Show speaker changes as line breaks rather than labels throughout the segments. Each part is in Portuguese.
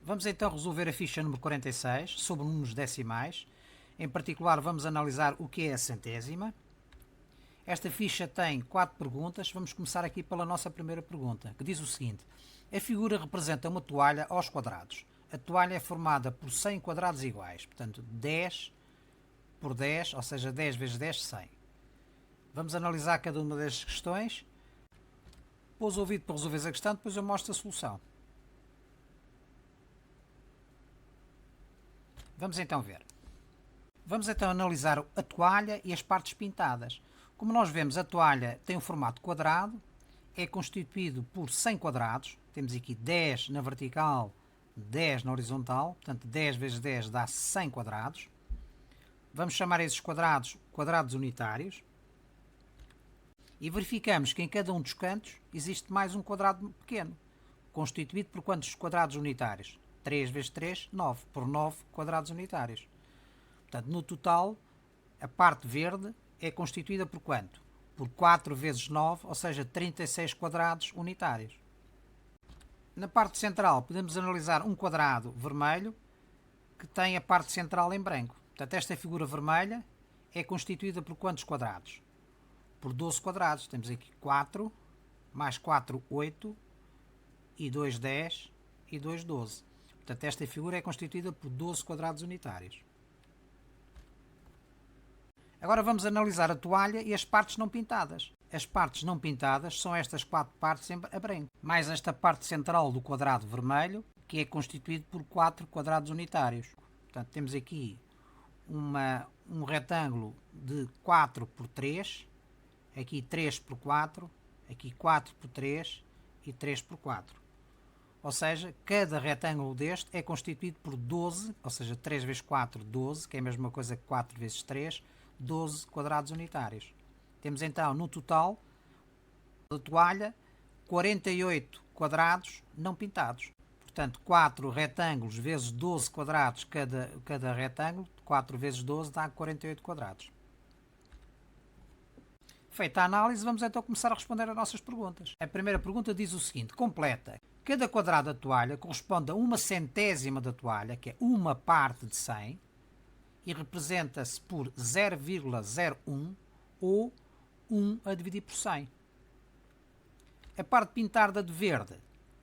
Vamos então resolver a ficha número 46 sobre números decimais. Em particular, vamos analisar o que é a centésima. Esta ficha tem 4 perguntas. Vamos começar aqui pela nossa primeira pergunta, que diz o seguinte: a figura representa uma toalha aos quadrados. A toalha é formada por 100 quadrados iguais, portanto 10 por 10, ou seja, 10 vezes 10, 100. Vamos analisar cada uma destas questões. Pôs o ouvido para resolver a questão, depois eu mostro a solução. Vamos então ver. Vamos então analisar a toalha e as partes pintadas. Como nós vemos, a toalha tem um formato quadrado, é constituído por 100 quadrados. Temos aqui 10 na vertical, 10 na horizontal, portanto 10 vezes 10 dá 100 quadrados. Vamos chamar esses quadrados quadrados unitários. E verificamos que em cada um dos cantos existe mais um quadrado pequeno, constituído por quantos quadrados unitários? 3 vezes 3, 9, por 9 quadrados unitários. Portanto, no total, a parte verde é constituída por quanto? Por 4 vezes 9, ou seja, 36 quadrados unitários. Na parte central, podemos analisar um quadrado vermelho que tem a parte central em branco. Portanto, esta figura vermelha é constituída por quantos quadrados? Por 12 quadrados. Temos aqui 4, mais 4, 8, e 2, 10, e 2, 12. Portanto, esta figura é constituída por 12 quadrados unitários. Agora vamos analisar a toalha e as partes não pintadas. As partes não pintadas são estas 4 partes a branco, mais esta parte central do quadrado vermelho, que é constituído por 4 quadrados unitários. Portanto, temos aqui um retângulo de 4 por 3, aqui 3 por 4, aqui 4 por 3 e 3 por 4. Ou seja, cada retângulo deste é constituído por 12, ou seja, 3 vezes 4, 12, que é a mesma coisa que 4 vezes 3, 12 quadrados unitários. Temos então, no total da toalha, 48 quadrados não pintados. Portanto, 4 retângulos vezes 12 quadrados cada retângulo, 4 vezes 12 dá 48 quadrados. Feita a análise, vamos então começar a responder às nossas perguntas. A primeira pergunta diz o seguinte: completa. Cada quadrado da toalha corresponde a uma centésima da toalha, que é uma parte de 100, e representa-se por 0,01 ou 1 a dividir por 100. A parte pintada de verde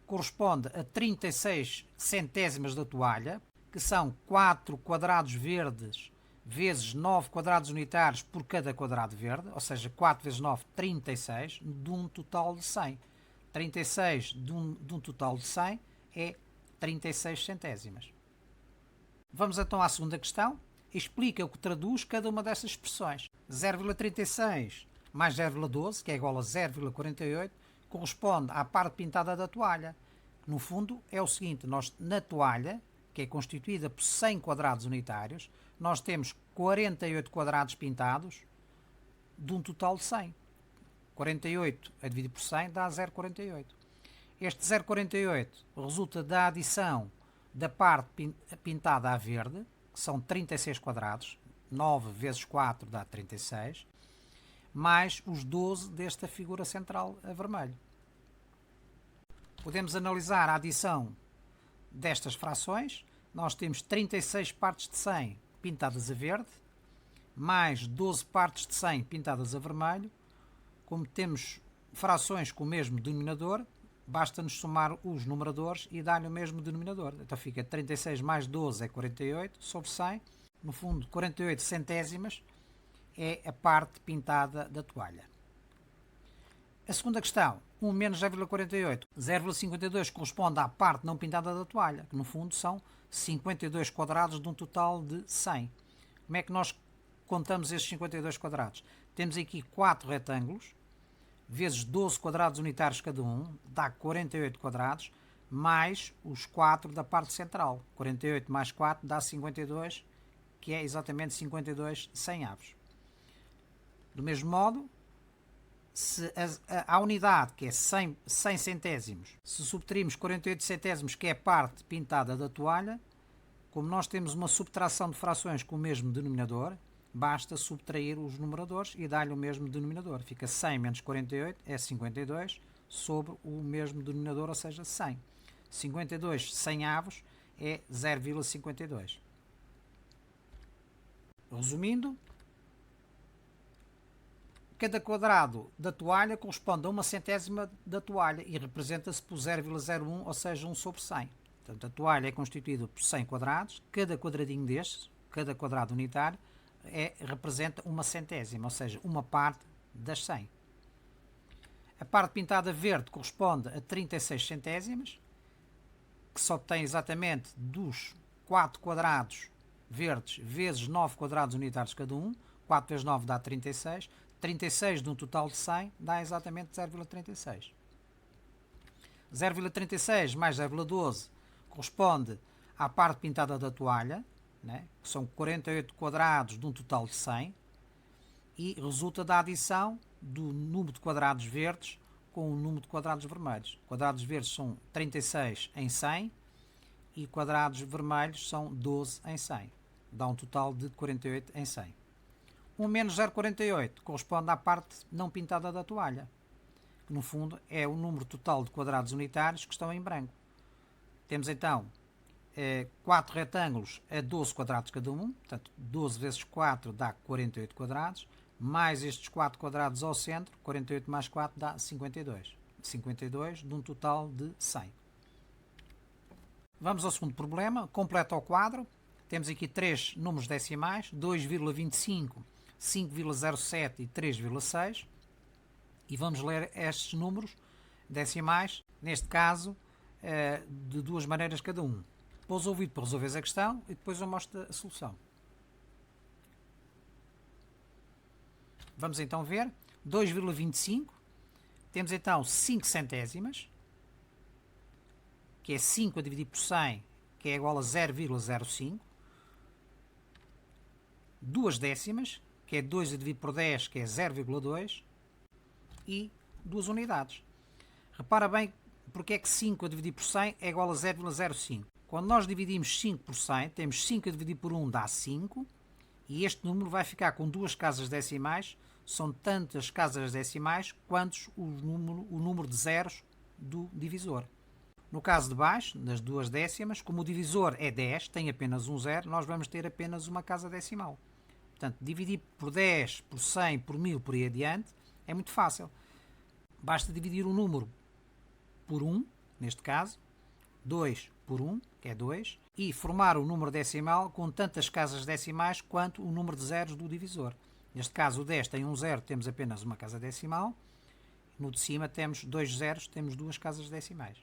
corresponde a 36 centésimas da toalha, que são 4 quadrados verdes vezes 9 quadrados unitários por cada quadrado verde, ou seja, 4 vezes 9, 36, de um total de 100. 36 de um total de 100 é 36 centésimas. Vamos então à segunda questão. Explica o que traduz cada uma destas expressões. 0,36 mais 0,12, que é igual a 0,48, corresponde à parte pintada da toalha. No fundo, é o seguinte: nós na toalha, que é constituída por 100 quadrados unitários, nós temos 48 quadrados pintados de um total de 100. 48 a dividir por 100 dá 0,48. Este 0,48 resulta da adição da parte pintada a verde, que são 36 quadrados, 9 vezes 4 dá 36, mais os 12 desta figura central a vermelho. Podemos analisar a adição destas frações. Nós temos 36 partes de 100 pintadas a verde, mais 12 partes de 100 pintadas a vermelho. Como temos frações com o mesmo denominador, basta-nos somar os numeradores e dar-lhe o mesmo denominador. Então fica 36 mais 12 é 48 sobre 100. No fundo, 48 centésimas é a parte pintada da toalha. A segunda questão, 1 menos 0,48. 0,52 corresponde à parte não pintada da toalha, que no fundo são 52 quadrados de um total de 100. Como é que nós contamos estes 52 quadrados? Temos aqui 4 retângulos, vezes 12 quadrados unitários cada um, dá 48 quadrados, mais os 4 da parte central. 48 mais 4 dá 52, que é exatamente 52 100avos. Do mesmo modo, se a unidade, que é 100 centésimos, se subtrairmos 48 centésimos, que é a parte pintada da toalha, como nós temos uma subtração de frações com o mesmo denominador, basta subtrair os numeradores e dar-lhe o mesmo denominador. Fica 100 menos 48 é 52 sobre o mesmo denominador, ou seja, 100. 52 100avos é 0,52. Resumindo, cada quadrado da toalha corresponde a uma centésima da toalha e representa-se por 0,01, ou seja, 1 sobre 100. Portanto, a toalha é constituída por 100 quadrados, cada quadradinho destes, cada quadrado unitário, representa uma centésima, ou seja, uma parte das 100. A parte pintada verde corresponde a 36 centésimas, que se obtém exatamente dos 4 quadrados verdes vezes 9 quadrados unitários cada um. 4 vezes 9 dá 36. 36 de um total de 100 dá exatamente 0,36. 0,36 mais 0,12 corresponde à parte pintada da toalha, né, que são 48 quadrados de um total de 100, e resulta da adição do número de quadrados verdes com o número de quadrados vermelhos. Quadrados verdes são 36 em 100 e quadrados vermelhos são 12 em 100. Dá um total de 48 em 100. 1 menos 0,48 corresponde à parte não pintada da toalha, que no fundo é o número total de quadrados unitários que estão em branco. Temos então 4 retângulos a 12 quadrados cada um, portanto 12 vezes 4 dá 48 quadrados, mais estes 4 quadrados ao centro, 48 mais 4 dá 52. 52 de um total de 100. Vamos ao segundo problema, completa o quadro. Temos aqui 3 números decimais, 2,25, 5,07 e 3,6. E vamos ler estes números decimais, neste caso, de duas maneiras cada um. Pôs o ouvido para resolveres a questão e depois eu mostro a solução. Vamos então ver. 2,25. Temos então 5 centésimas, que é 5 a dividir por 100, que é igual a 0,05. 2 décimas, que é 2 a dividir por 10, que é 0,2. E 2 unidades. Repara bem porque é que 5 a dividir por 100 é igual a 0,05. Quando nós dividimos 5 por 100, temos 5 a dividir por 1 dá 5, e este número vai ficar com duas casas decimais. São tantas casas decimais quantos o número de zeros do divisor. No caso de baixo, nas duas décimas, como o divisor é 10, tem apenas um zero, nós vamos ter apenas uma casa decimal. Portanto, dividir por 10, por 100, por 1000, por aí adiante, é muito fácil. Basta dividir o número por 1, neste caso, 2 por 1, que é 2, e formar o número decimal com tantas casas decimais quanto o número de zeros do divisor. Neste caso, o 10 tem um zero, temos apenas uma casa decimal. No de cima temos 2 zeros, temos duas casas decimais.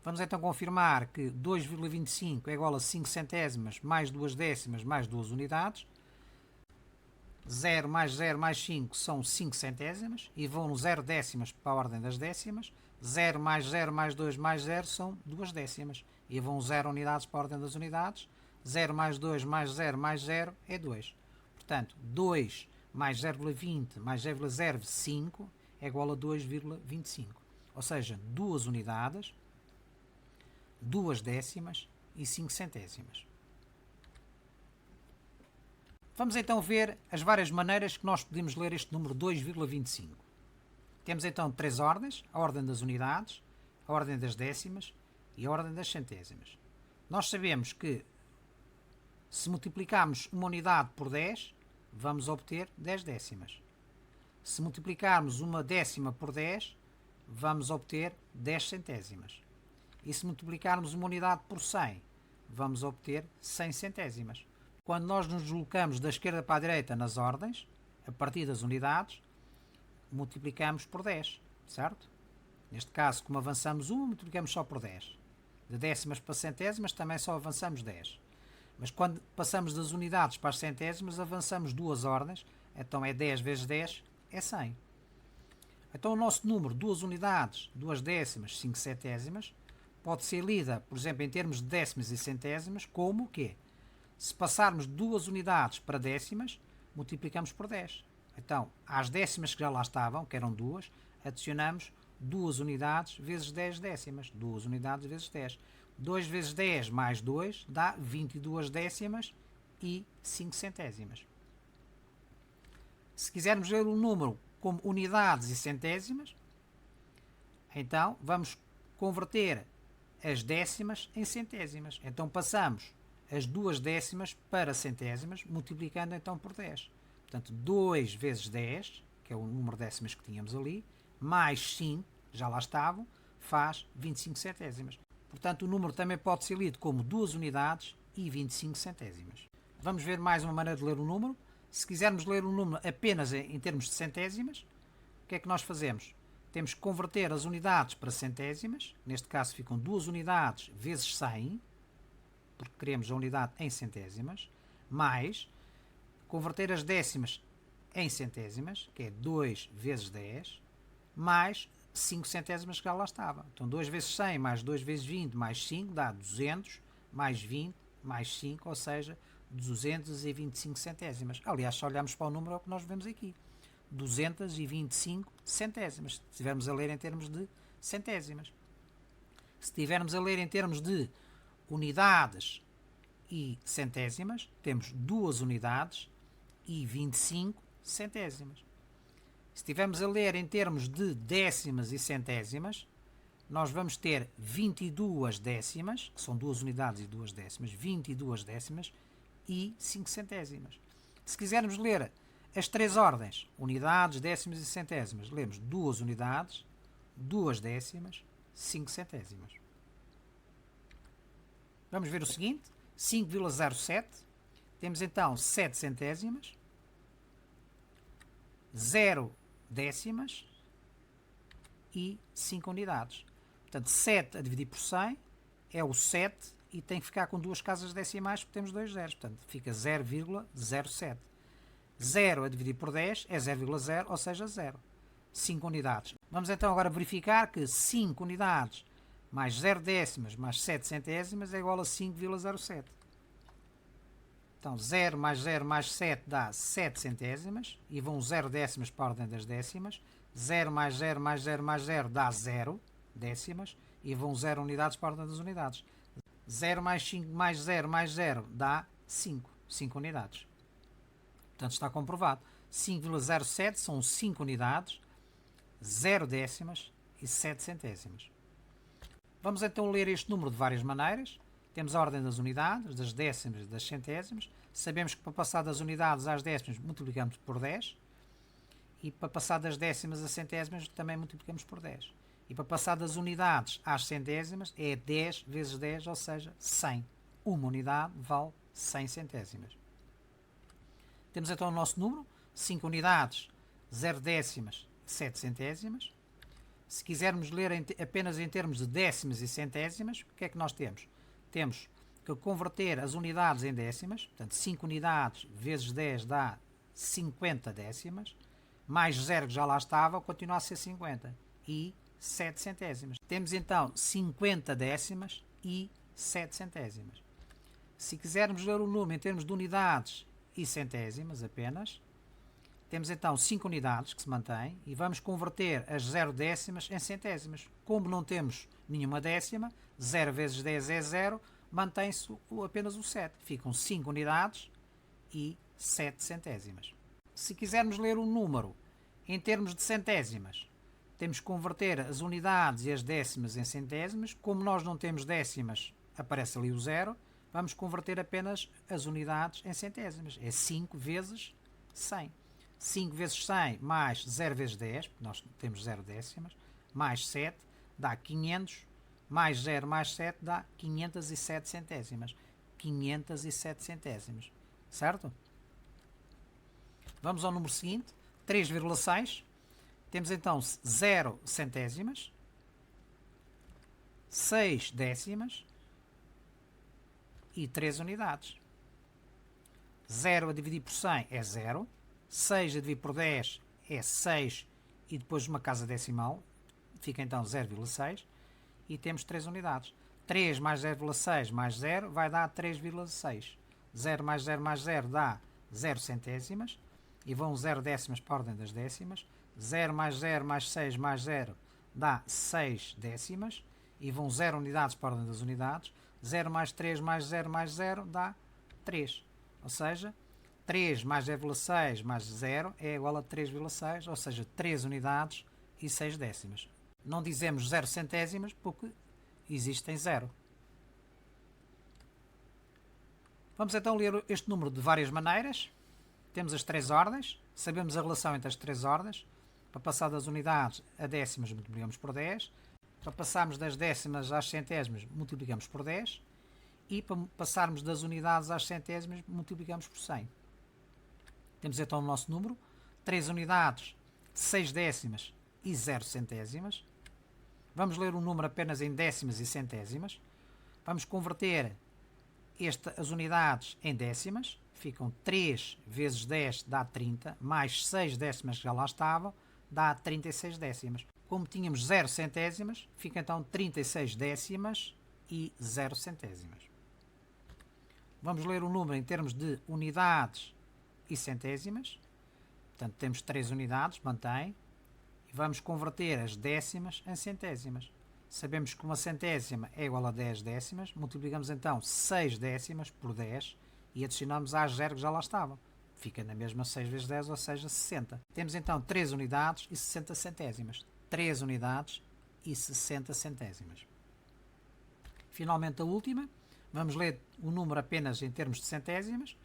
Vamos então confirmar que 2,25 é igual a 5 centésimas mais 2 décimas mais 2 unidades. 0 mais 0 mais 5 são 5 centésimas e vão 0 décimas para a ordem das décimas. 0 mais 0 mais 2 mais 0 são 2 décimas e vão 0 unidades para a ordem das unidades. 0 mais 2 mais 0 mais 0 é 2. Portanto, 2 mais 0,20 mais 0,05 é igual a 2,25. Ou seja, 2 unidades, 2 décimas e 5 centésimas. Vamos então ver as várias maneiras que nós podemos ler este número 2,25. Temos então 3 ordens: a ordem das unidades, a ordem das décimas e a ordem das centésimas. Nós sabemos que se multiplicarmos uma unidade por 10, vamos obter 10 décimas. Se multiplicarmos uma décima por 10, vamos obter 10 centésimas. E se multiplicarmos uma unidade por 100, vamos obter 100 centésimas. Quando nós nos deslocamos da esquerda para a direita nas ordens, a partir das unidades, multiplicamos por 10, certo? Neste caso, como avançamos 1, multiplicamos só por 10. De décimas para centésimas também só avançamos 10. Mas quando passamos das unidades para as centésimas, avançamos 2 ordens, então é 10 vezes 10, é 100. Então o nosso número, 2 unidades, 2 décimas, 5 centésimas, pode ser lida, por exemplo, em termos de décimas e centésimas, como o quê? Se passarmos 2 unidades para décimas, multiplicamos por 10. Então, às décimas que já lá estavam, que eram 2, adicionamos 2 unidades vezes 10 décimas. 2 unidades vezes 10. 2 vezes 10 mais 2 dá 22 décimas e 5 centésimas. Se quisermos ler o número como unidades e centésimas, então vamos converter as décimas em centésimas. Então passamos as 2 décimas para centésimas, multiplicando então por 10. Portanto, 2 vezes 10, que é o número de décimas que tínhamos ali, mais 5, já lá estavam, faz 25 centésimas. Portanto, o número também pode ser lido como 2 unidades e 25 centésimas. Vamos ver mais uma maneira de ler o número. Se quisermos ler o número apenas em termos de centésimas, o que é que nós fazemos? Temos que converter as unidades para centésimas. Neste caso ficam 2 unidades vezes 100, porque queremos a unidade em centésimas, mais converter as décimas em centésimas, que é 2 vezes 10, mais 5 centésimas que já lá estava. Então 2 vezes 100 mais 2 vezes 20 mais 5 dá 200, mais 20 mais 5, ou seja, 225 centésimas. Aliás, se olharmos para o número é o que nós vemos aqui. 225 centésimas, se estivermos a ler em termos de centésimas. Se estivermos a ler em termos de unidades e centésimas, temos 2 unidades e 25 centésimas. Se estivermos a ler em termos de décimas e centésimas, nós vamos ter 22 décimas, que são 2 unidades e 2 décimas, 22 décimas e 5 centésimas. Se quisermos ler as 3 ordens, unidades, décimas e centésimas, lemos 2 unidades, 2 décimas, 5 centésimas. Vamos ver o seguinte, 5,07, temos então 7 centésimas, 0 décimas e 5 unidades. Portanto, 7 a dividir por 100 é o 7 e tem que ficar com 2 casas decimais porque temos 2 zeros. Portanto, fica 0,07. 0 a dividir por 10 é 0,0, ou seja, 0. 5 unidades. Vamos então agora verificar que 5 unidades mais 0 décimas mais 7 centésimas é igual a 5,07. Então, 0 mais 7 dá 7 centésimas e vão 0 décimas para a ordem das décimas. 0 mais 0 mais 0 mais 0 dá 0 décimas e vão 0 unidades para a ordem das unidades. 0 mais 5 mais 0 mais 0 dá 5 unidades. Portanto, está comprovado. 5,07 são 5 unidades, 0 décimas e 7 centésimas. Vamos então ler este número de várias maneiras. Temos a ordem das unidades, das décimas e das centésimas. Sabemos que para passar das unidades às décimas multiplicamos por 10. E para passar das décimas às centésimas também multiplicamos por 10. E para passar das unidades às centésimas é 10 vezes 10, ou seja, 100. Uma unidade vale 100 centésimas. Temos então o nosso número, 5 unidades, 0 décimas, 7 centésimas. Se quisermos ler apenas em termos de décimas e centésimas, o que é que nós temos? Temos que converter as unidades em décimas, portanto 5 unidades vezes 10 dá 50 décimas, mais 0 que já lá estava, continua a ser 50, e 7 centésimas. Temos então 50 décimas e 7 centésimas. Se quisermos ler o número em termos de unidades e centésimas apenas, temos então 5 unidades que se mantêm e vamos converter as 0 décimas em centésimas. Como não temos nenhuma décima, 0 vezes 10 é 0, mantém-se apenas o 7. Ficam 5 unidades e 7 centésimas. Se quisermos ler o número em termos de centésimas, temos que converter as unidades e as décimas em centésimas. Como nós não temos décimas, aparece ali o 0, vamos converter apenas as unidades em centésimas. É 5 vezes 100. 5 vezes 100 mais 0 vezes 10, porque nós temos 0 décimas, mais 7 dá 500, mais 0 mais 7 dá 507 centésimas. 507 centésimas. Certo? Vamos ao número seguinte, 3,6. Temos então 0 centésimas, 6 décimas e 3 unidades. 0 a dividir por 100 é 0. 6 a dividir por 10 é 6 e depois uma casa decimal, fica então 0,6 e temos 3 unidades. 3 mais 0,6 mais 0 vai dar 3,6. 0 mais 0 mais 0 dá 0 centésimas e vão 0 décimas para a ordem das décimas. 0 mais 0 mais 6 mais 0 dá 6 décimas e vão 0 unidades para a ordem das unidades. 0 mais 3 mais 0 mais 0 dá 3. Ou seja, 3 mais 0,6 mais 0 é igual a 3,6, ou seja, 3 unidades e 6 décimas. Não dizemos 0 centésimas porque existem 0. Vamos então ler este número de várias maneiras. Temos as 3 ordens, sabemos a relação entre as 3 ordens. Para passar das unidades a décimas, multiplicamos por 10. Para passarmos das décimas às centésimas, multiplicamos por 10. E para passarmos das unidades às centésimas, multiplicamos por 100. Temos então o nosso número, 3 unidades, 6 décimas e 0 centésimas. Vamos ler o número apenas em décimas e centésimas. Vamos converter as unidades em décimas. Ficam 3 vezes 10 dá 30, mais 6 décimas que já lá estavam, dá 36 décimas. Como tínhamos 0 centésimas, fica então 36 décimas e 0 centésimas. Vamos ler o número em termos de unidades e centésimas. Portanto, temos 3 unidades, mantém. E vamos converter as décimas em centésimas. Sabemos que uma centésima é igual a 10 décimas. Multiplicamos então 6 décimas por 10 e adicionamos às 0 que já lá estavam. Fica na mesma 6 vezes 10, ou seja, 60. Temos então 3 unidades e 60 centésimas. 3 unidades e 60 centésimas. Finalmente a última. Vamos ler o número apenas em termos de centésimas.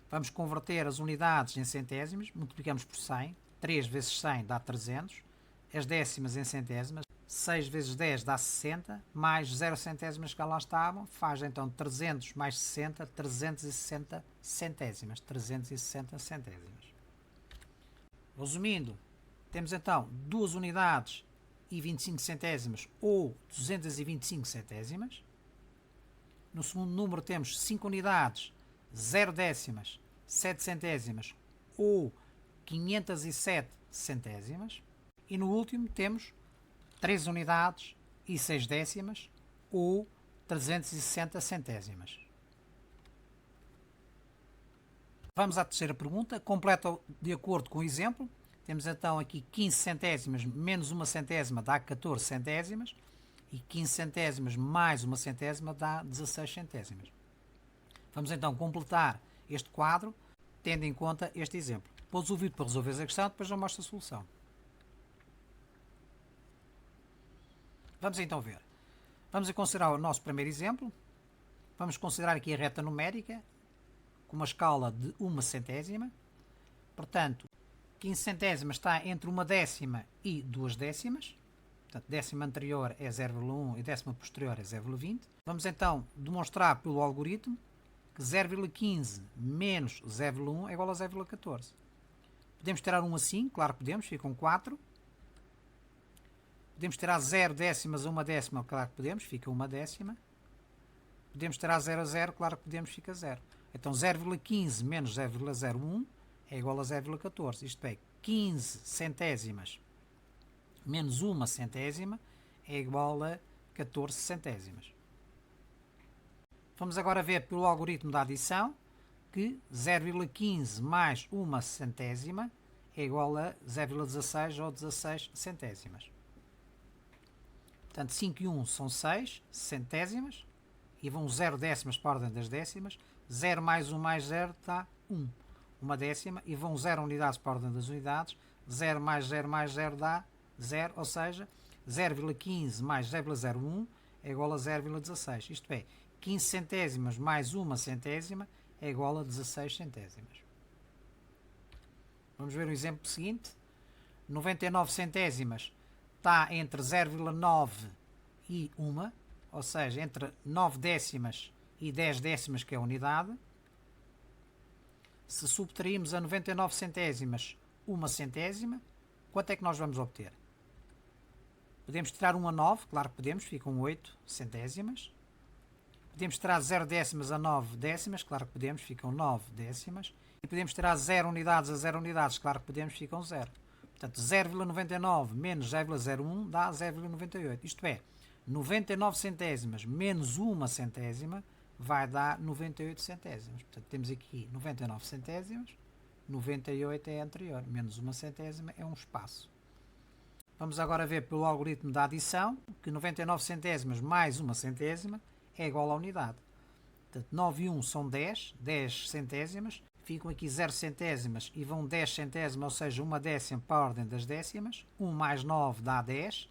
Vamos converter as unidades em centésimas. Multiplicamos por 100. 3 vezes 100 dá 300. As décimas em centésimas. 6 vezes 10 dá 60. Mais 0 centésimas que lá estavam. Faz então 300 mais 60. 360 centésimas. 360 centésimas. Resumindo, temos então 2 unidades e 25 centésimas ou 225 centésimas. No segundo número temos 5 unidades, 0 décimas, 7 centésimas ou 507 centésimas. E no último temos 3 unidades e 6 décimas ou 360 centésimas. Vamos à terceira pergunta. Completa de acordo com o exemplo. Temos então aqui 15 centésimas menos uma centésima dá 14 centésimas. E 15 centésimas mais uma centésima dá 16 centésimas. Vamos então completar este quadro, tendo em conta este exemplo. Pôs o vídeo para resolver a questão, depois eu mostro a solução. Vamos então ver. Vamos considerar o nosso primeiro exemplo. Vamos considerar aqui a reta numérica, com uma escala de uma centésima. Portanto, 15 centésimas está entre uma décima e 2 décimas. Portanto, décima anterior é 0,1 e décima posterior é 0,20. Vamos então demonstrar pelo algoritmo que 0,15 menos 0,1 é igual a 0,14. Podemos tirar 1 assim? Claro que podemos, ficam 4. Podemos tirar 0 décimas a 1 décima? Claro que podemos, fica 1 décima. Podemos tirar 0 a 0? Claro que podemos, fica 0. Então 0,15 menos 0,01 é igual a 0,14. Isto é, 15 centésimas menos uma centésima é igual a 14 centésimas. Vamos agora ver pelo algoritmo da adição que 0,15 mais uma centésima é igual a 0,16 ou 16 centésimas. Portanto, 5 e 1 são 6 centésimas e vão 0 décimas para a ordem das décimas. 0 mais 1 mais 0 dá 1. Uma décima e vão 0 unidades para a ordem das unidades. 0 mais 0 mais 0 dá 0, ou seja, 0,15 mais 0,01 é igual a 0,16. Isto é, 15 centésimas mais uma centésima é igual a 16 centésimas. Vamos ver o exemplo seguinte. 99 centésimas está entre 0,9 e 1, ou seja, entre 9 décimas e 10 décimas, que é a unidade. Se subtrairmos a 99 centésimas uma centésima, quanto é que nós vamos obter? Podemos tirar 1 a 9, claro que podemos, ficam 8 centésimas. Podemos tirar 0 décimas a 9 décimas, claro que podemos, ficam 9 décimas. E podemos tirar 0 unidades a 0 unidades, claro que podemos, ficam 0. Portanto, 0,99 menos 0,01 dá 0,98. Isto é, 99 centésimas menos uma centésima vai dar 98 centésimas. Portanto, temos aqui 99 centésimas, 98 é a anterior, menos uma centésima é um espaço. Vamos agora ver pelo algoritmo da adição que 99 centésimas mais uma centésima é igual à unidade. Portanto, 9 e 1 são 10, 10 centésimas, ficam aqui 0 centésimas e vão 10 centésimas, ou seja, uma décima para a ordem das décimas. 1 mais 9 dá 10,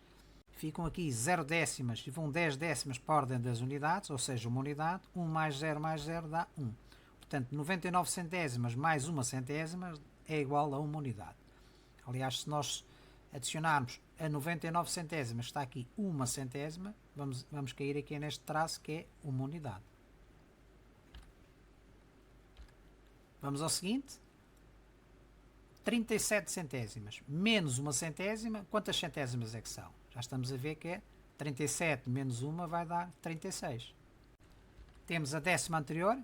ficam aqui 0 décimas e vão 10 décimas para a ordem das unidades, ou seja, uma unidade, 1 mais 0 dá 1. Portanto, 99 centésimas mais 1 centésima é igual a uma unidade. Aliás, se nós adicionarmos a 99 centésimas, está aqui 1 centésima, vamos cair aqui neste traço que é uma unidade. Vamos ao seguinte. 37 centésimas menos 1 centésima, quantas centésimas é que são? Já estamos a ver que é 37 menos 1 vai dar 36. Temos a décima anterior,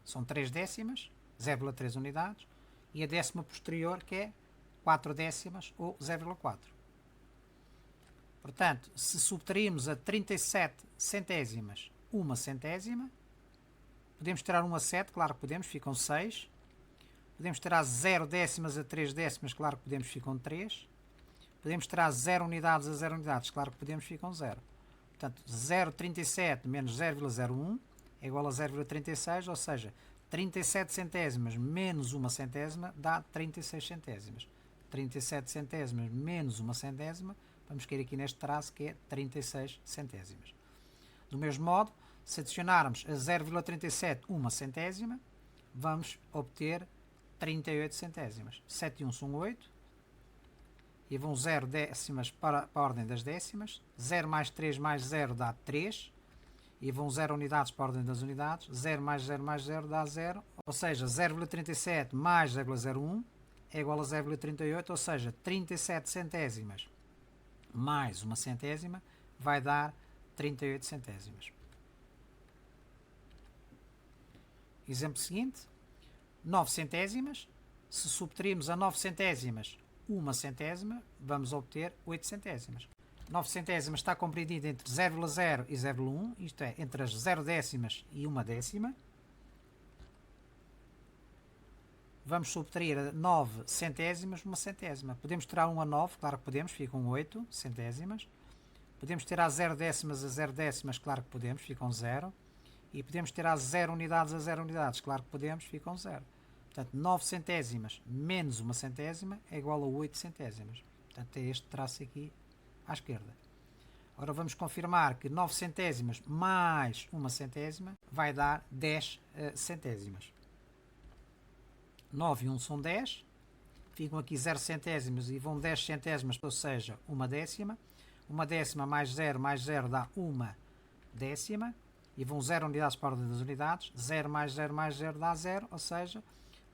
são 3 décimas, 0,3 unidades, e a décima posterior que é 4 décimas ou 0,4. Portanto, se subtrairmos a 37 centésimas 1 centésima, podemos tirar 1 a 7, claro que podemos, ficam 6. Podemos tirar 0 décimas a 3 décimas, claro que podemos, ficam 3. Podemos tirar 0 unidades a 0 unidades, claro que podemos, ficam 0. Portanto, 0,37 menos 0,01 é igual a 0,36, ou seja, 37 centésimas menos 1 centésima dá 36 centésimas. 37 centésimas menos 1 centésima, vamos cair aqui neste traço que é 36 centésimas. Do mesmo modo, se adicionarmos a 0,37 1 centésima, vamos obter 38 centésimas. 7 e 1 são 8. E vão 0 décimas para a ordem das décimas. 0 mais 3 mais 0 dá 3. E vão 0 unidades para a ordem das unidades. 0 mais 0 mais 0 dá 0. Ou seja, 0,37 mais 0,01 é igual a 0,38. Ou seja, 37 centésimas mais 1 centésima vai dar 38 centésimas. Exemplo seguinte. 9 centésimas. Se subtrairmos a 9 centésimas 1 centésima, vamos obter 8 centésimas. 9 centésimas está compreendido entre 0,0 e 0,1, isto é, entre as 0 décimas e 1 décima. Vamos subtrair a 9 centésimas 1 centésima. Podemos tirar 1 a 9, claro que podemos, ficam 8 centésimas. Podemos tirar 0 décimas a 0 décimas, claro que podemos, ficam 0. E podemos tirar 0 unidades a 0 unidades, claro que podemos, ficam 0. Portanto, 9 centésimas menos 1 centésima é igual a 8 centésimas. Portanto, é este traço aqui à esquerda. Agora vamos confirmar que 9 centésimas mais 1 centésima vai dar 10 centésimas. 9 e 1 são 10. Ficam aqui 0 centésimas e vão 10 centésimas, ou seja, 1 décima. 1 décima mais 0 dá 1 décima. E vão 0 unidades para a ordem das unidades. 0 mais 0 dá 0, ou seja,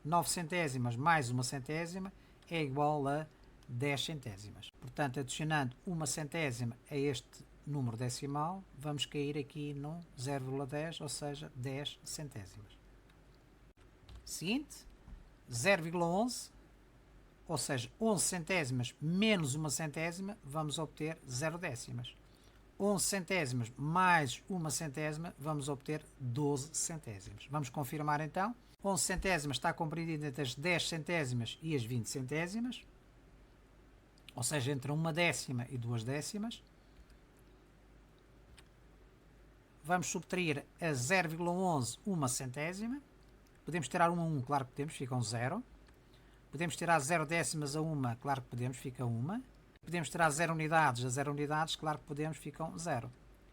9 centésimas mais 1 centésima é igual a 10 centésimas. Portanto, adicionando 1 centésima a este número decimal, vamos cair aqui no 0,10, ou seja, 10 centésimas. Seguinte, 0,11, ou seja, 11 centésimas menos 1 centésima, vamos obter 0 décimas. 11 centésimas mais 1 centésima, vamos obter 12 centésimas. Vamos confirmar então. 11 centésimas está compreendido entre as 10 centésimas e as 20 centésimas, ou seja, entre 1 décima e 2 décimas. Vamos subtrair a 0,11 1 centésima. Podemos tirar 1 a 1, claro que podemos, ficam 0. Podemos tirar 0 décimas a 1, claro que podemos, fica 1. Podemos tirar 0 unidades a 0 unidades, claro que podemos, ficam 0.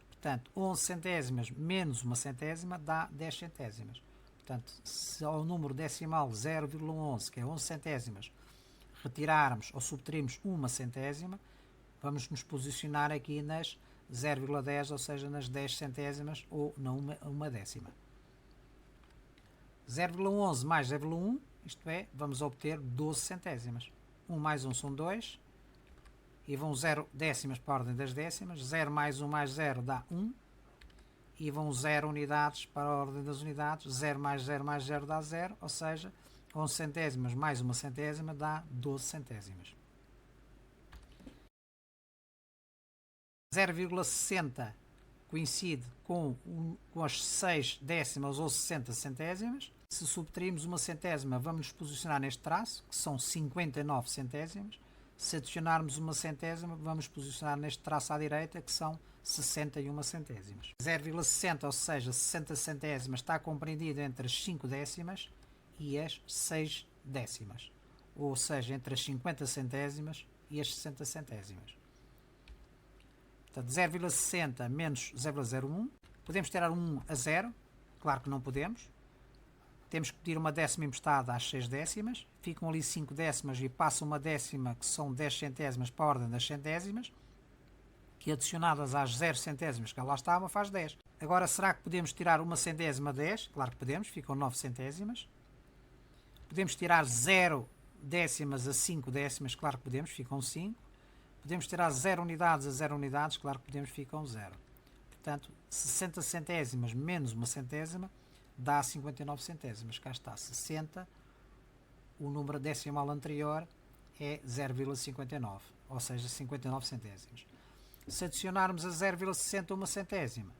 Portanto, 11 centésimas menos 1 centésima dá 10 centésimas. Portanto, se ao número decimal 0,11, que é 11 centésimas, retirarmos ou subtrairmos 1 centésima, vamos nos posicionar aqui nas 0,10, ou seja, nas 10 centésimas ou na 1 décima. 0,11 mais 0,1, isto é, vamos obter 12 centésimas. 1 mais 1 são 2. E vão 0 décimas para a ordem das décimas. 0 mais 1 mais 0 dá 1. E vão 0 unidades para a ordem das unidades. 0 mais 0 mais 0 dá 0. Ou seja, 11 centésimas mais 1 centésima dá 12 centésimas. 0,60 coincide com as 6 décimas ou 60 centésimas. Se subtrairmos 1 centésima, vamos nos posicionar neste traço, que são 59 centésimas. Se adicionarmos 1 centésima, vamos posicionar neste traço à direita, que são 61 centésimas. 0,60, ou seja, 60 centésimas, está compreendido entre as 5 décimas e as 6 décimas. Ou seja, entre as 50 centésimas e as 60 centésimas. Portanto, 0,60 menos 0,01. Podemos tirar um a 0? Claro que não podemos. Temos que pedir uma décima emprestada às 6 décimas. Ficam ali 5 décimas e passa uma décima, que são 10 centésimas, para a ordem das centésimas, que adicionadas às 0 centésimas que lá estavam, faz 10. Agora, será que podemos tirar uma centésima a 10? Claro que podemos, ficam 9 centésimas. Podemos tirar 0 décimas a 5 décimas? Claro que podemos, ficam 5. Podemos tirar 0 unidades a 0 unidades? Claro que podemos, ficam 0. Portanto, 60 centésimas menos uma centésima dá 59 centésimas. Cá está, 60. O número decimal anterior é 0,59, ou seja, 59 centésimos. Se adicionarmos a 0,60 uma centésima,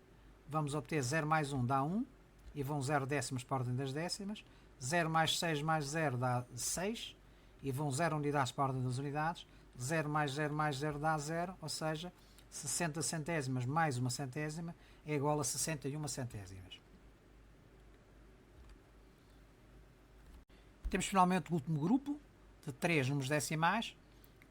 vamos obter 0 mais 1 dá 1, e vão 0 décimos para a ordem das décimas. 0 mais 6 mais 0 dá 6, e vão 0 unidades para a ordem das unidades. 0 mais 0 mais 0 dá 0, ou seja, 60 centésimas mais uma centésima é igual a 61 centésimas. Temos finalmente o último grupo, de 3 números decimais.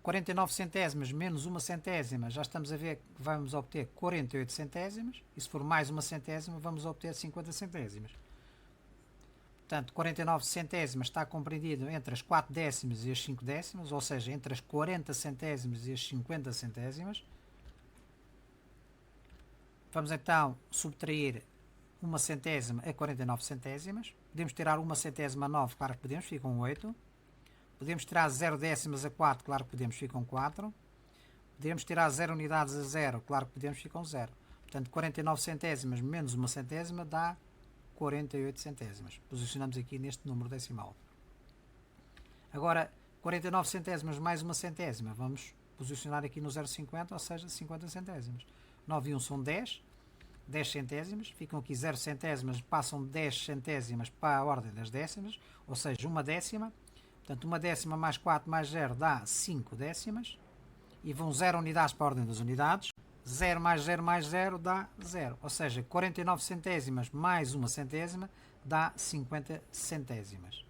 49 centésimas menos uma centésima, já estamos a ver que vamos obter 48 centésimas. E se for mais uma centésima, vamos obter 50 centésimas. Portanto, 49 centésimas está compreendido entre as 4 décimas e as 5 décimas, ou seja, entre as 40 centésimas e as 50 centésimas. Vamos então subtrair uma centésima a 49 centésimas. Podemos tirar uma centésima a 9, claro que podemos, ficam 8. Podemos tirar 0 décimas a 4, claro que podemos, ficam 4. Podemos tirar 0 unidades a 0, claro que podemos, ficam 0. Portanto, 49 centésimas menos uma centésima dá 48 centésimas. Posicionamos aqui neste número decimal. Agora, 49 centésimas mais uma centésima, vamos posicionar aqui no 0,50, ou seja, 50 centésimas. 9 e 1 são 10, 10 centésimas, ficam aqui 0 centésimas, passam 10 centésimas para a ordem das décimas, ou seja, uma décima. Portanto, uma décima mais 4 mais 0 dá 5 décimas, e vão 0 unidades para a ordem das unidades. 0 mais 0 mais 0 dá 0, ou seja, 49 centésimas mais uma centésima dá 50 centésimas.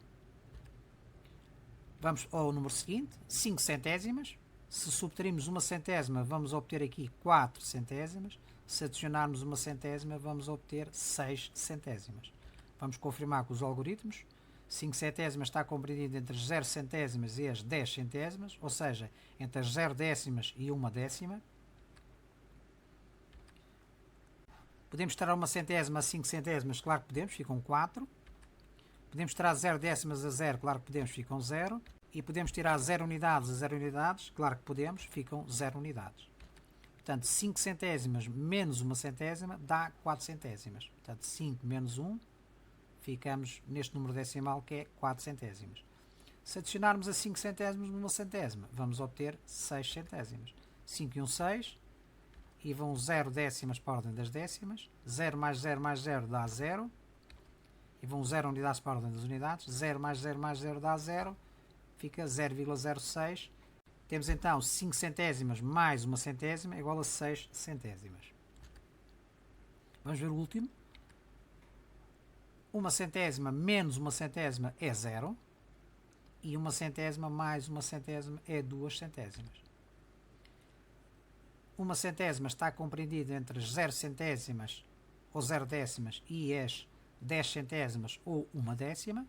Vamos ao número seguinte, 5 centésimas. Se subtrairmos uma centésima, vamos obter aqui 4 centésimas. Se adicionarmos uma centésima, vamos obter 6 centésimas. Vamos confirmar com os algoritmos. 5 centésimas está compreendido entre as 0 centésimas e as 10 centésimas, ou seja, entre as 0 décimas e uma décima. Podemos tirar uma centésima a 5 centésimas, claro que podemos, ficam 4. Podemos tirar 0 décimas a 0, claro que podemos, ficam 0. E podemos tirar 0 unidades a 0 unidades, claro que podemos, ficam 0 unidades. Portanto, 5 centésimas menos uma centésima dá 4 centésimas. Portanto, 5 menos 1, ficamos neste número decimal que é 4 centésimas. Se adicionarmos a 5 centésimos uma centésima, vamos obter 6 centésimas. 5 e 1, 6. E vão 0 décimas para a ordem das décimas. 0 mais 0 mais 0 dá 0. E vão 0 unidades para a ordem das unidades. 0 mais 0 mais 0 dá 0. Fica 0,06. Temos então 5 centésimas mais uma centésima igual a 6 centésimas. Vamos ver o último. Uma centésima menos uma centésima é 0. E uma centésima mais uma centésima é 2 centésimas. Uma centésima está compreendida entre as 0 centésimas ou 0 décimas e as 10 centésimas ou uma décima.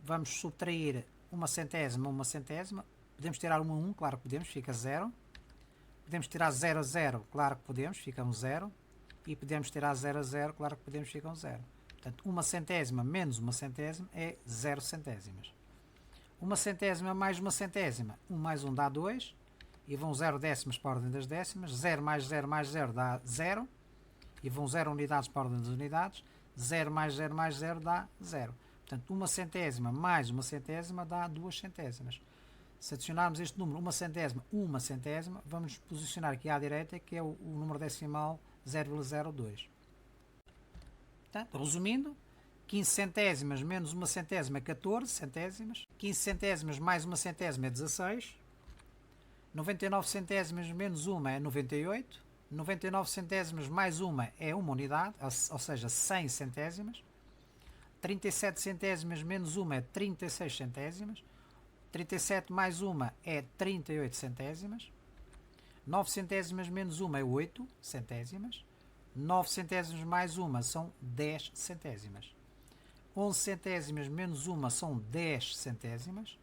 Vamos subtrair uma centésima a uma centésima. Podemos tirar 1 a 1, claro que podemos, fica 0. Podemos tirar 0 a 0, claro que podemos, fica 0. E podemos tirar 0 a 0, claro que podemos, fica 0. Portanto, uma centésima menos uma centésima é 0 centésimas. Uma centésima mais uma centésima, 1 mais 1 dá 2, e vão 0 décimas para a ordem das décimas. 0 mais 0 mais 0 dá 0, e vão 0 unidades para a ordem das unidades. 0 mais 0 mais 0 dá 0. Portanto, uma centésima mais uma centésima dá 2 centésimas. Se adicionarmos este número, uma centésima, vamos posicionar aqui à direita, que é o número decimal 0,02. Portanto, resumindo, 15 centésimas menos uma centésima é 14 centésimas. 15 centésimas mais uma centésima é 16. 99 centésimas menos uma é 98. 99 centésimas mais uma é uma unidade, ou seja, 100 centésimas. 37 centésimas menos uma é 36 centésimas. 37 mais uma é 38 centésimas. 9 centésimas menos 1 é 8 centésimas. 9 centésimos mais 1 são 10 centésimas. 11 centésimas menos 1 são 10 centésimas.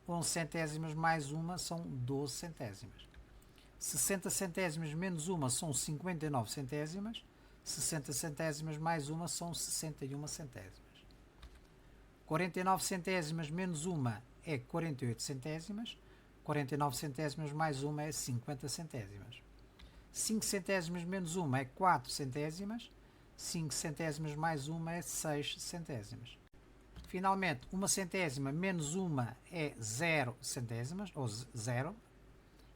11 centésimas mais 1 são 12 centésimas. 60 centésimas menos 1 são 59 centésimas. 60 centésimas mais 1 são 61 centésimas. 49 centésimas menos 1 é 48 centésimas. 49 centésimas mais 1 é 50 centésimas. 5 centésimas menos 1 é 4 centésimas. 5 centésimas mais 1 é 6 centésimas. Finalmente, 1 centésima menos 1 é 0 centésimas, ou 0.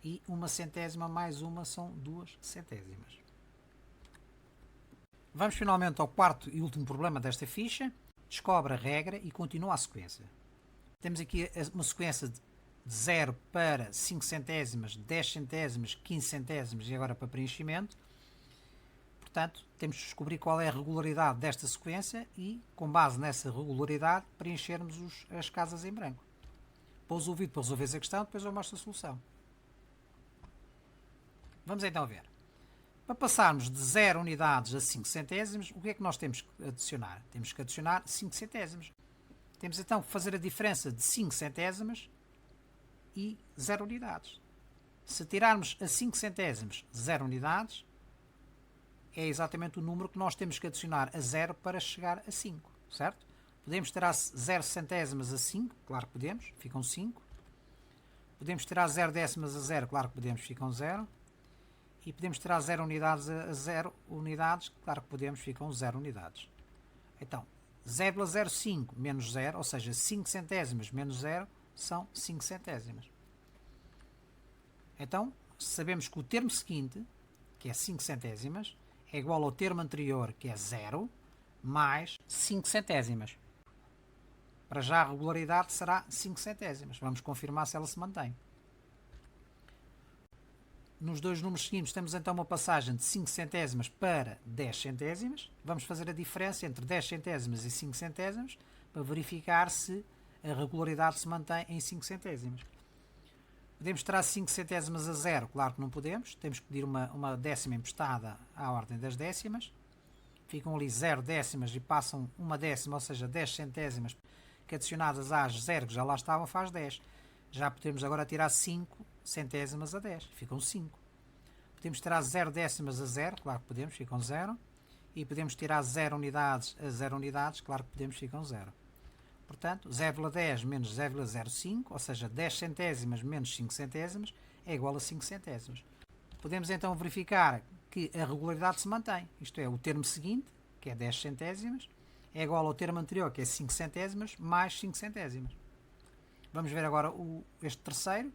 E 1 centésima mais 1 são 2 centésimas. Vamos finalmente ao quarto e último problema desta ficha. Descobre a regra e continua a sequência. Temos aqui uma sequência de 0 para 5 centésimas, 10 centésimas, 15 centésimas e agora para preenchimento. Portanto, temos de descobrir qual é a regularidade desta sequência e, com base nessa regularidade, preenchermos as casas em branco. Pouso o vídeo para resolver a questão, depois eu mostro a solução. Vamos então ver. Para passarmos de 0 unidades a 5 centésimos, o que é que nós temos que adicionar? Temos que adicionar 5 centésimos. Temos então que fazer a diferença de 5 centésimas e 0 unidades. Se tirarmos a 5 centésimos 0 unidades, é exatamente o número que nós temos que adicionar a 0 para chegar a 5, certo? Podemos tirar 0 centésimas a 5, claro que podemos, ficam 5. Podemos tirar 0 décimas a 0, claro que podemos, ficam 0. E podemos tirar 0 unidades a 0 unidades, claro que podemos, ficam 0 unidades. Então, 0,05 menos 0, ou seja, 5 centésimas menos 0, são 5 centésimas. Então, sabemos que o termo seguinte, que é 5 centésimas, é igual ao termo anterior, que é 0, mais 5 centésimas. Para já a regularidade será 5 centésimas. Vamos confirmar se ela se mantém. Nos dois números seguintes temos então uma passagem de 5 centésimas para 10 centésimas. Vamos fazer a diferença entre 10 centésimas e 5 centésimas para verificar se a regularidade se mantém em 5 centésimas. Podemos tirar 5 centésimas a 0? Claro que não podemos. Temos que pedir uma décima emprestada à ordem das décimas. Ficam ali 0 décimas e passam uma décima, ou seja, 10 centésimas, que adicionadas às 0 que já lá estavam faz 10. Já podemos agora tirar 5 centésimas a 10, ficam 5. Podemos tirar 0 décimas a 0, claro que podemos, ficam 0. E podemos tirar 0 unidades a 0 unidades, claro que podemos, ficam 0. Portanto, 0,10 menos 0,05, ou seja, 10 centésimas menos 5 centésimas, é igual a 5 centésimas. Podemos então verificar que a regularidade se mantém, isto é, o termo seguinte, que é 10 centésimas, é igual ao termo anterior, que é 5 centésimas, mais 5 centésimas. Vamos ver agora este terceiro.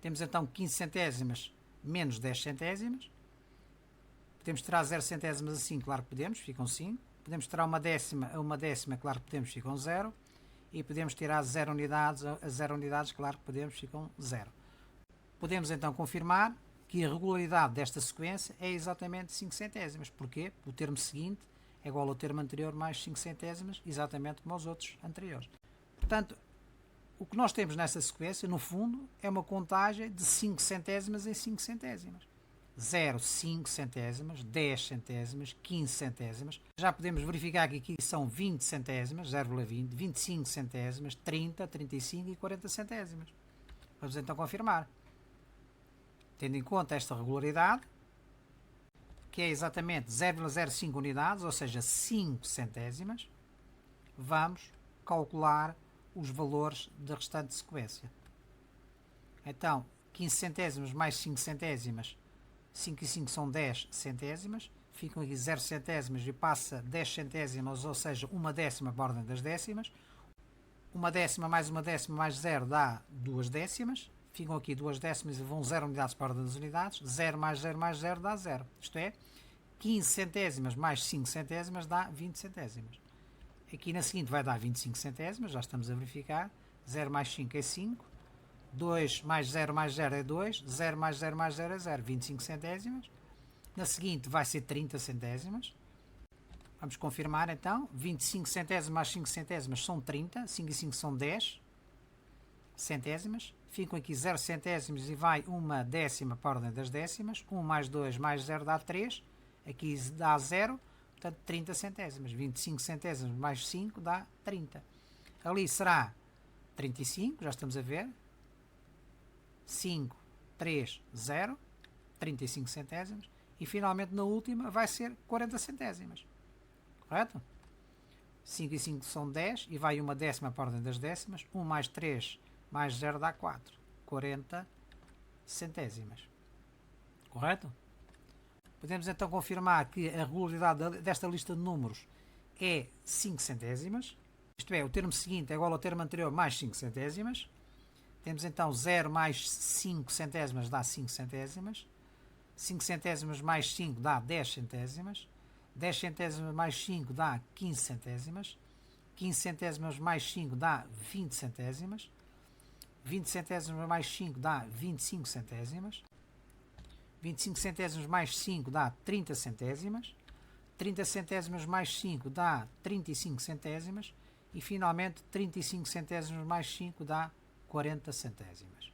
Temos então 15 centésimas menos 10 centésimas. Podemos tirar 0 centésimas a 5, claro que podemos, ficam 5. Podemos tirar uma décima a uma décima, claro que podemos, ficam 0. E podemos tirar 0 unidades a 0 unidades, claro que podemos, ficam 0. Podemos então confirmar que a regularidade desta sequência é exatamente 5 centésimas. Porquê? O termo seguinte é igual ao termo anterior mais 5 centésimas, exatamente como aos outros anteriores. Portanto, o que nós temos nessa sequência, no fundo, é uma contagem de 5 centésimas em 5 centésimas. 0, 5 centésimas, 10 centésimas, 15 centésimas. Já podemos verificar que aqui são 20 centésimas, 0,20, 25 centésimas, 30, 35 e 40 centésimas. Vamos então confirmar. Tendo em conta esta regularidade, que é exatamente 0,05 unidades, ou seja, 5 centésimas, vamos calcular os valores da restante sequência. Então, 15 centésimas mais 5 centésimas, 5 e 5 são 10 centésimas, ficam aqui 0 centésimas e passa 10 centésimas, ou seja, uma décima para a ordem das décimas. Uma décima mais 0 dá 2 décimas, ficam aqui 2 décimas e vão 0 unidades para a ordem das unidades, 0 mais 0 mais 0 dá 0, isto é, 15 centésimas mais 5 centésimas dá 20 centésimas. Aqui na seguinte vai dar 25 centésimas, já estamos a verificar. 0 mais 5 é 5. 2 mais 0 mais 0 é 2. 0 mais 0 mais 0 é 0. 25 centésimas. Na seguinte vai ser 30 centésimas. Vamos confirmar então. 25 centésimas mais 5 centésimas são 30. 5 e 5 são 10 centésimas. ficam aqui 0 centésimos e vai uma décima para a ordem das décimas. 1 mais 2 mais 0 dá 3. Aqui dá 0, portanto 30 centésimas. 25 centésimos mais 5 dá 30. Ali será 35, já estamos a ver. 5, 3, 0, 35 centésimos. E finalmente na última vai ser 40 centésimas. Correto? 5 e 5 são 10 e vai uma décima para a ordem das décimas. 1 mais 3 mais 0 dá 4. 40 centésimas. Correto? Podemos então confirmar que a regularidade desta lista de números é 5 centésimas. Isto é, o termo seguinte é igual ao termo anterior mais 5 centésimas. Temos então 0 mais 5 centésimas dá 5 centésimas. 5 centésimas mais 5 dá 10 centésimas. 10 centésimas mais 5 dá 15 centésimas. 15 centésimas mais 5 dá 20 centésimas. 20 centésimas mais 5 dá 25 centésimas. 25 centésimos mais 5 dá 30 centésimas. 30 centésimas mais 5 dá 35 centésimas. E finalmente 35 centésimos mais 5 dá 40 centésimas.